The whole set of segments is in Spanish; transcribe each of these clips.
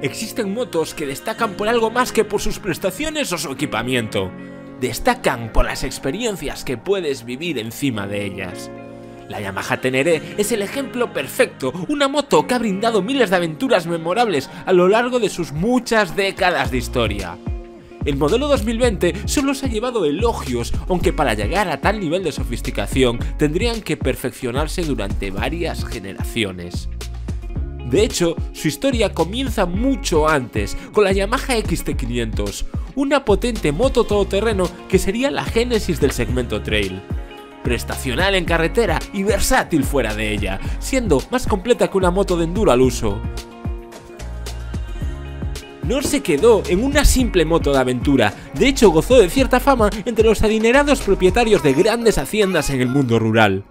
Existen motos que destacan por algo más que por sus prestaciones o su equipamiento. Destacan por las experiencias que puedes vivir encima de ellas. La Yamaha Tenere es el ejemplo perfecto, una moto que ha brindado miles de aventuras memorables a lo largo de sus muchas décadas de historia. El modelo 2020 solo se ha llevado elogios, aunque para llegar a tal nivel de sofisticación tendrían que perfeccionarse durante varias generaciones. De hecho, su historia comienza mucho antes, con la Yamaha XT500, una potente moto todoterreno que sería la génesis del segmento trail. Prestacional en carretera y versátil fuera de ella, siendo más completa que una moto de enduro al uso. No se quedó en una simple moto de aventura, de hecho gozó de cierta fama entre los adinerados propietarios de grandes haciendas en el mundo rural.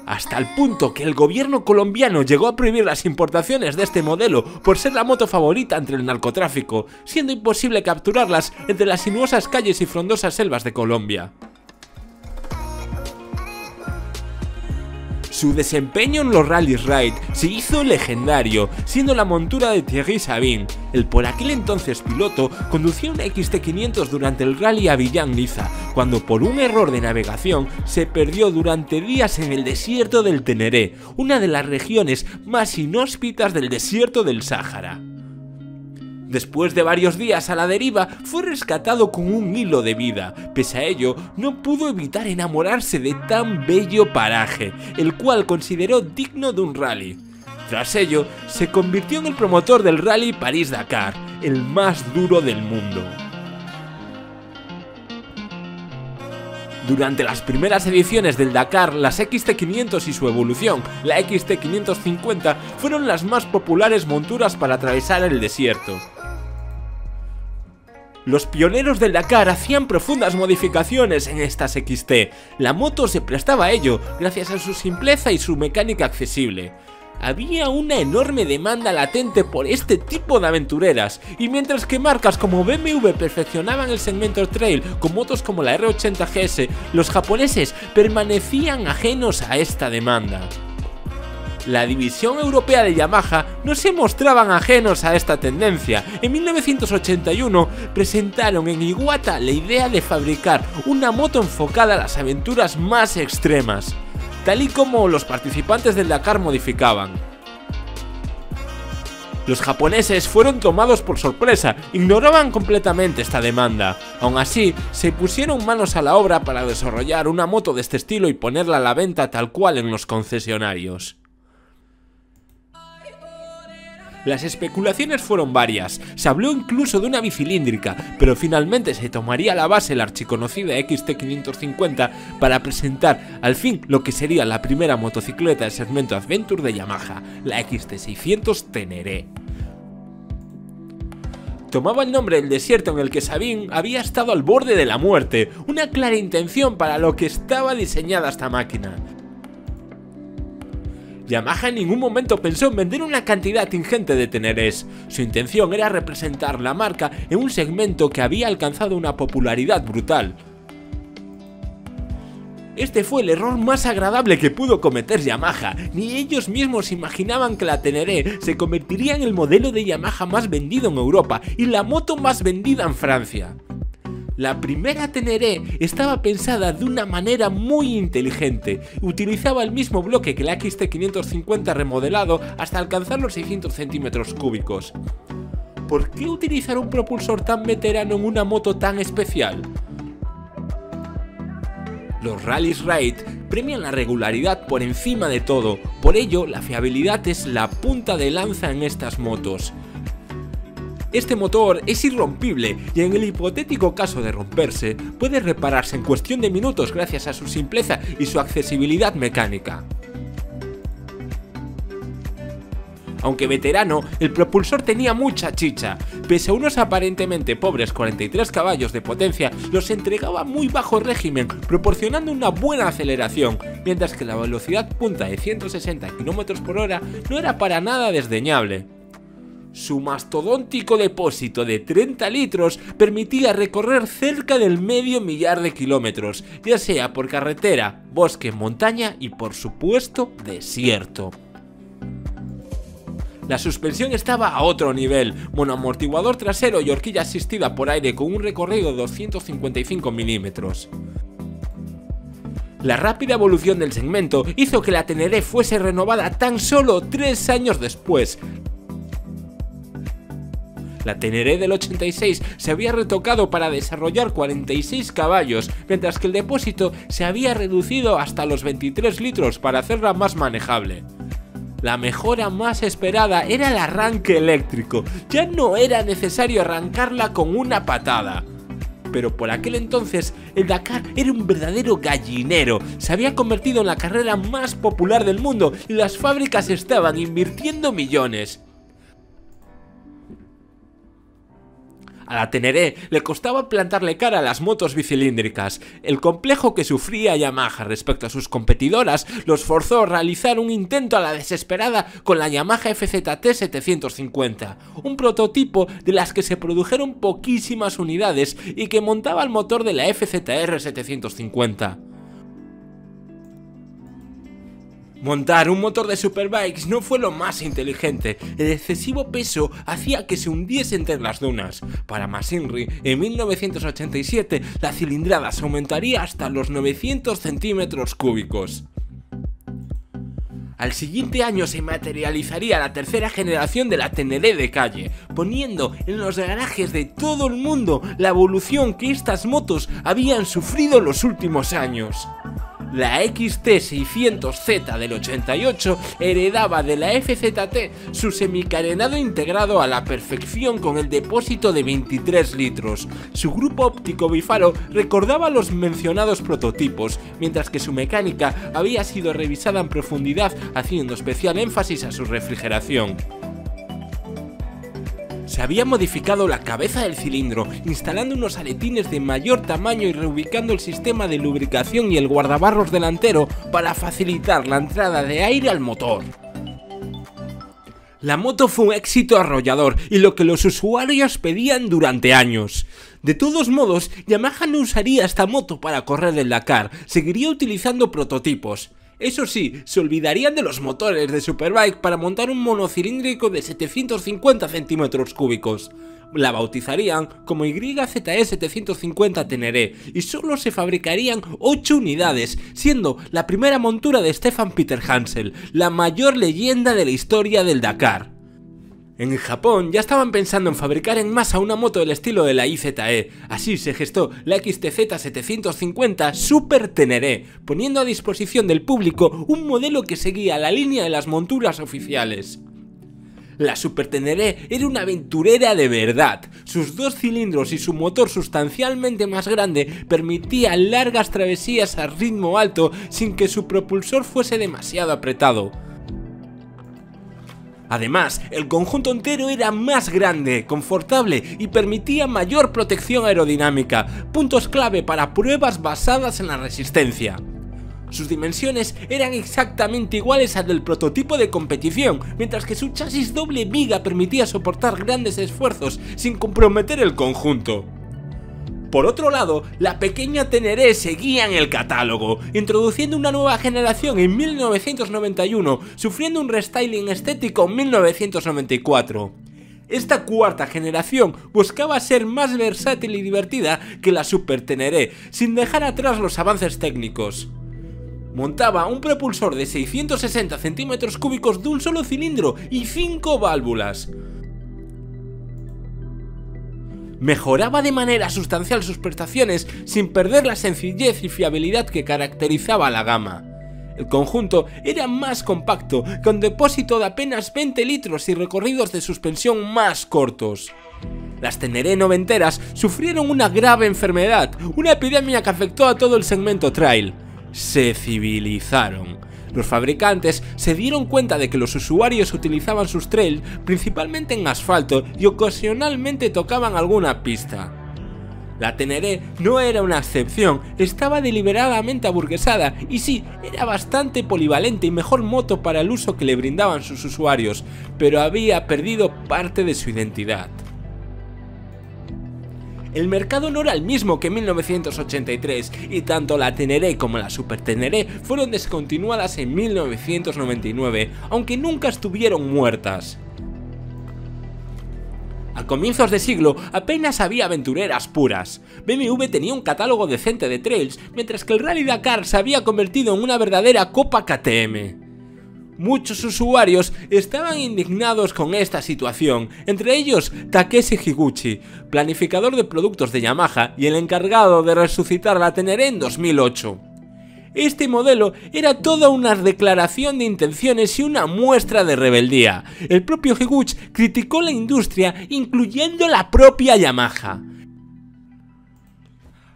Hasta el punto que el gobierno colombiano llegó a prohibir las importaciones de este modelo por ser la moto favorita entre el narcotráfico, siendo imposible capturarlas entre las sinuosas calles y frondosas selvas de Colombia. Su desempeño en los Rallys Raid se hizo legendario, siendo la montura de Thierry Sabine. El por aquel entonces piloto conducía una XT500 durante el Rally Avillán-Niza, cuando por un error de navegación se perdió durante días en el desierto del Teneré, una de las regiones más inhóspitas del desierto del Sáhara. Después de varios días a la deriva, fue rescatado con un hilo de vida. Pese a ello, no pudo evitar enamorarse de tan bello paraje, el cual consideró digno de un rally. Tras ello, se convirtió en el promotor del Rally París-Dakar, el más duro del mundo. Durante las primeras ediciones del Dakar, las XT500 y su evolución, la XT550, fueron las más populares monturas para atravesar el desierto. Los pioneros del Dakar hacían profundas modificaciones en estas XT. La moto se prestaba a ello, gracias a su simpleza y su mecánica accesible. Había una enorme demanda latente por este tipo de aventureras, y mientras que marcas como BMW perfeccionaban el segmento trail con motos como la R80 GS, los japoneses permanecían ajenos a esta demanda. La división europea de Yamaha no se mostraban ajenos a esta tendencia. En 1981 presentaron en Iwata la idea de fabricar una moto enfocada a las aventuras más extremas, tal y como los participantes del Dakar modificaban. Los japoneses fueron tomados por sorpresa, ignoraban completamente esta demanda. Aún así, se pusieron manos a la obra para desarrollar una moto de este estilo y ponerla a la venta tal cual en los concesionarios. Las especulaciones fueron varias, se habló incluso de una bicilíndrica, pero finalmente se tomaría la base la archiconocida XT550 para presentar al fin lo que sería la primera motocicleta de segmento Adventure de Yamaha, la XT600 Tenere. Tomaba el nombre del desierto en el que Sabine había estado al borde de la muerte, una clara intención para lo que estaba diseñada esta máquina. Yamaha en ningún momento pensó en vender una cantidad ingente de Tenerés. Su intención era representar la marca en un segmento que había alcanzado una popularidad brutal. Este fue el error más agradable que pudo cometer Yamaha. Ni ellos mismos imaginaban que la Tenere se convertiría en el modelo de Yamaha más vendido en Europa y la moto más vendida en Francia. La primera Tenere estaba pensada de una manera muy inteligente, utilizaba el mismo bloque que la XT550 remodelado hasta alcanzar los 600 centímetros cúbicos. ¿Por qué utilizar un propulsor tan veterano en una moto tan especial? Los Rallys Raid premian la regularidad por encima de todo, por ello la fiabilidad es la punta de lanza en estas motos. Este motor es irrompible y en el hipotético caso de romperse, puede repararse en cuestión de minutos gracias a su simpleza y su accesibilidad mecánica. Aunque veterano, el propulsor tenía mucha chicha. Pese a unos aparentemente pobres 43 caballos de potencia, los entregaba a muy bajo régimen, proporcionando una buena aceleración, mientras que la velocidad punta de 160 km/h no era para nada desdeñable. Su mastodóntico depósito de 30 litros permitía recorrer cerca del medio millar de kilómetros, ya sea por carretera, bosque, montaña y por supuesto desierto. La suspensión estaba a otro nivel, monoamortiguador trasero y horquilla asistida por aire con un recorrido de 255 milímetros. La rápida evolución del segmento hizo que la Teneré fuese renovada tan solo 3 años después. La Teneré del 86 se había retocado para desarrollar 46 caballos, mientras que el depósito se había reducido hasta los 23 litros para hacerla más manejable. La mejora más esperada era el arranque eléctrico, ya no era necesario arrancarla con una patada. Pero por aquel entonces el Dakar era un verdadero gallinero, se había convertido en la carrera más popular del mundo y las fábricas estaban invirtiendo millones. A la Teneré le costaba plantarle cara a las motos bicilíndricas. El complejo que sufría Yamaha respecto a sus competidoras los forzó a realizar un intento a la desesperada con la Yamaha FZT 750, un prototipo de las que se produjeron poquísimas unidades y que montaba el motor de la FZR 750. Montar un motor de Superbikes no fue lo más inteligente, el excesivo peso hacía que se hundiese entre las dunas. Para Machinery, en 1987 la cilindrada se aumentaría hasta los 900 centímetros cúbicos. Al siguiente año se materializaría la tercera generación de la Teneré de calle, poniendo en los garajes de todo el mundo la evolución que estas motos habían sufrido en los últimos años. La XT600Z del 88 heredaba de la FZT su semicarenado integrado a la perfección con el depósito de 23 litros. Su grupo óptico bifaro recordaba los mencionados prototipos, mientras que su mecánica había sido revisada en profundidad, haciendo especial énfasis a su refrigeración. Se había modificado la cabeza del cilindro, instalando unos aletines de mayor tamaño y reubicando el sistema de lubricación y el guardabarros delantero para facilitar la entrada de aire al motor. La moto fue un éxito arrollador y lo que los usuarios pedían durante años. De todos modos, Yamaha no usaría esta moto para correr el Dakar, seguiría utilizando prototipos. Eso sí, se olvidarían de los motores de Superbike para montar un monocilíndrico de 750 centímetros cúbicos. La bautizarían como YZE 750 Teneré y solo se fabricarían 8 unidades, siendo la primera montura de Stefan Peter Hansel, la mayor leyenda de la historia del Dakar. En Japón ya estaban pensando en fabricar en masa una moto del estilo de la IZE, así se gestó la XTZ 750 Super Teneré, poniendo a disposición del público un modelo que seguía la línea de las monturas oficiales. La Super Teneré era una aventurera de verdad, sus 2 cilindros y su motor sustancialmente más grande permitían largas travesías a ritmo alto sin que su propulsor fuese demasiado apretado. Además, el conjunto entero era más grande, confortable y permitía mayor protección aerodinámica, puntos clave para pruebas basadas en la resistencia. Sus dimensiones eran exactamente iguales al del prototipo de competición, mientras que su chasis doble viga permitía soportar grandes esfuerzos sin comprometer el conjunto. Por otro lado, la pequeña Teneré seguía en el catálogo, introduciendo una nueva generación en 1991, sufriendo un restyling estético en 1994. Esta cuarta generación buscaba ser más versátil y divertida que la Super Teneré, sin dejar atrás los avances técnicos. Montaba un propulsor de 660 centímetros cúbicos de un solo cilindro y 5 válvulas. Mejoraba de manera sustancial sus prestaciones sin perder la sencillez y fiabilidad que caracterizaba a la gama. El conjunto era más compacto, con depósito de apenas 20 litros y recorridos de suspensión más cortos. Las Teneré noventeras sufrieron una grave enfermedad, una epidemia que afectó a todo el segmento trail. Se civilizaron. Los fabricantes se dieron cuenta de que los usuarios utilizaban sus trails principalmente en asfalto y ocasionalmente tocaban alguna pista. La Teneré no era una excepción, estaba deliberadamente aburguesada y sí, era bastante polivalente y mejor moto para el uso que le brindaban sus usuarios, pero había perdido parte de su identidad. El mercado no era el mismo que en 1983 y tanto la Teneré como la Super Teneré fueron descontinuadas en 1999, aunque nunca estuvieron muertas. A comienzos de siglo apenas había aventureras puras. BMW tenía un catálogo decente de trails, mientras que el Rally Dakar se había convertido en una verdadera copa KTM. Muchos usuarios estaban indignados con esta situación, entre ellos Takeshi Higuchi, planificador de productos de Yamaha y el encargado de resucitar la Teneré en 2008. Este modelo era toda una declaración de intenciones y una muestra de rebeldía. El propio Higuchi criticó la industria, incluyendo la propia Yamaha.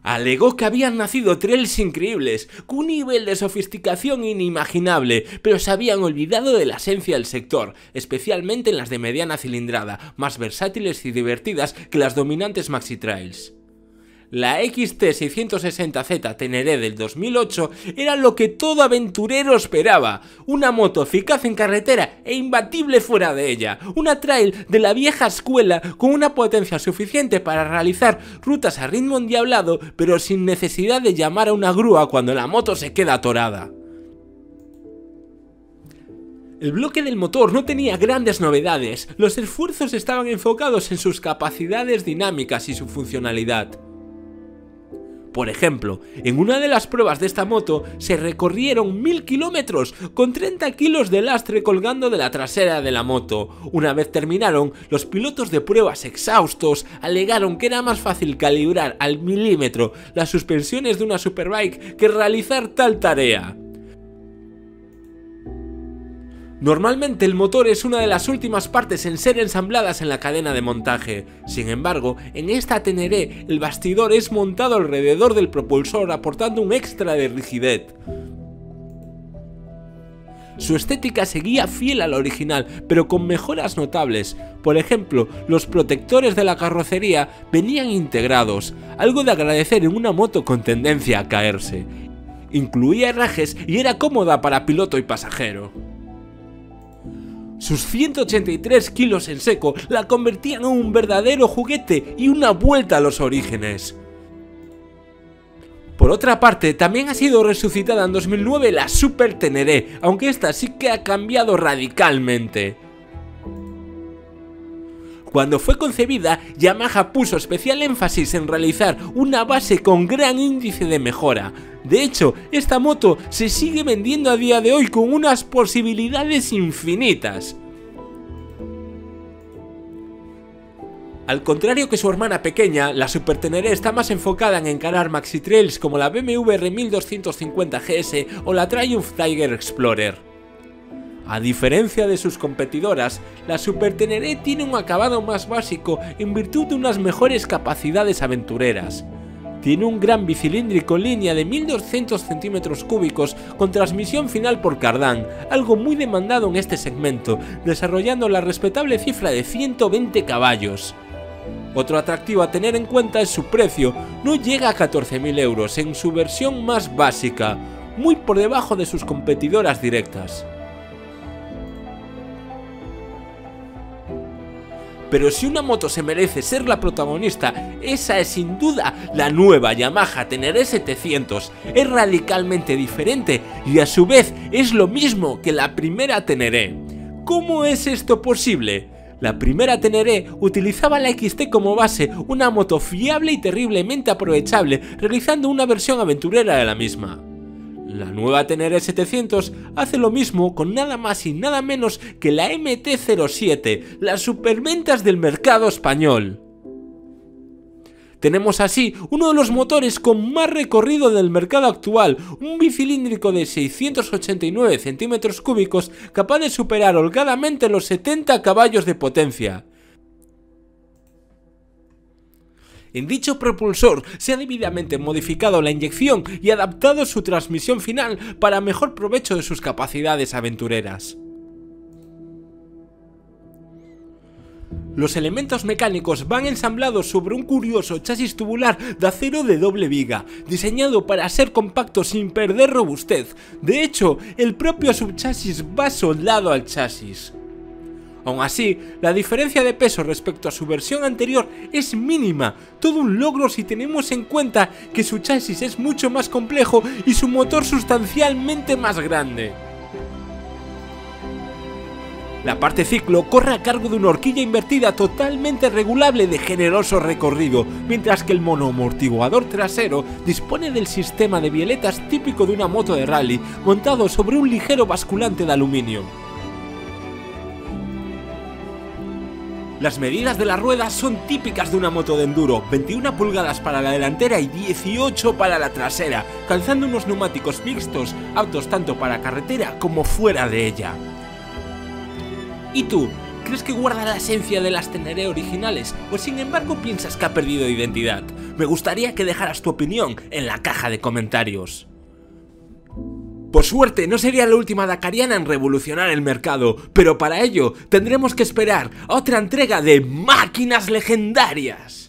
Alegó que habían nacido trails increíbles, con un nivel de sofisticación inimaginable, pero se habían olvidado de la esencia del sector, especialmente en las de mediana cilindrada, más versátiles y divertidas que las dominantes maxi trails. La XT660Z Teneré del 2008 era lo que todo aventurero esperaba, una moto eficaz en carretera e imbatible fuera de ella, una trail de la vieja escuela con una potencia suficiente para realizar rutas a ritmo endiablado, pero sin necesidad de llamar a una grúa cuando la moto se queda atorada. El bloque del motor no tenía grandes novedades, los esfuerzos estaban enfocados en sus capacidades dinámicas y su funcionalidad. Por ejemplo, en una de las pruebas de esta moto se recorrieron 1000 kilómetros con 30 kilos de lastre colgando de la trasera de la moto. Una vez terminaron, los pilotos de pruebas exhaustos alegaron que era más fácil calibrar al milímetro las suspensiones de una superbike que realizar tal tarea. Normalmente el motor es una de las últimas partes en ser ensambladas en la cadena de montaje. Sin embargo, en esta Teneré el bastidor es montado alrededor del propulsor, aportando un extra de rigidez. Su estética seguía fiel a la original, pero con mejoras notables. Por ejemplo, los protectores de la carrocería venían integrados, algo de agradecer en una moto con tendencia a caerse. Incluía herrajes y era cómoda para piloto y pasajero. Sus 183 kilos en seco la convertían en un verdadero juguete y una vuelta a los orígenes. Por otra parte, también ha sido resucitada en 2009 la Super Teneré, aunque esta sí que ha cambiado radicalmente. Cuando fue concebida, Yamaha puso especial énfasis en realizar una base con gran índice de mejora. De hecho, esta moto se sigue vendiendo a día de hoy con unas posibilidades infinitas. Al contrario que su hermana pequeña, la Super Teneré está más enfocada en encarar maxi trails como la BMW R1250 GS o la Triumph Tiger Explorer. A diferencia de sus competidoras, la Super Teneré tiene un acabado más básico en virtud de unas mejores capacidades aventureras. Tiene un gran bicilíndrico en línea de 1200 centímetros cúbicos con transmisión final por cardán, algo muy demandado en este segmento, desarrollando la respetable cifra de 120 caballos. Otro atractivo a tener en cuenta es su precio, no llega a 14.000 euros en su versión más básica, muy por debajo de sus competidoras directas. Pero si una moto se merece ser la protagonista, esa es sin duda la nueva Yamaha Teneré 700. Es radicalmente diferente y a su vez es lo mismo que la primera Teneré. ¿Cómo es esto posible? La primera Teneré utilizaba la XT como base, una moto fiable y terriblemente aprovechable, realizando una versión aventurera de la misma. La nueva Teneré 700 hace lo mismo con nada más y nada menos que la MT-07, las superventas del mercado español. Tenemos así uno de los motores con más recorrido del mercado actual, un bicilíndrico de 689 centímetros cúbicos capaz de superar holgadamente los 70 caballos de potencia. En dicho propulsor se ha debidamente modificado la inyección y adaptado su transmisión final para mejor provecho de sus capacidades aventureras. Los elementos mecánicos van ensamblados sobre un curioso chasis tubular de acero de doble viga, diseñado para ser compacto sin perder robustez. De hecho, el propio subchasis va soldado al chasis. Aún así, la diferencia de peso respecto a su versión anterior es mínima, todo un logro si tenemos en cuenta que su chasis es mucho más complejo y su motor sustancialmente más grande. La parte ciclo corre a cargo de una horquilla invertida totalmente regulable de generoso recorrido, mientras que el monoamortiguador trasero dispone del sistema de bieletas típico de una moto de rally, montado sobre un ligero basculante de aluminio. Las medidas de las ruedas son típicas de una moto de enduro, 21 pulgadas para la delantera y 18 para la trasera, calzando unos neumáticos mixtos, aptos tanto para carretera como fuera de ella. ¿Y tú? ¿Crees que guarda la esencia de las Tenere originales o sin embargo piensas que ha perdido identidad? Me gustaría que dejaras tu opinión en la caja de comentarios. Por suerte, no sería la última dakariana en revolucionar el mercado, pero para ello tendremos que esperar a otra entrega de Máquinas Legendarias.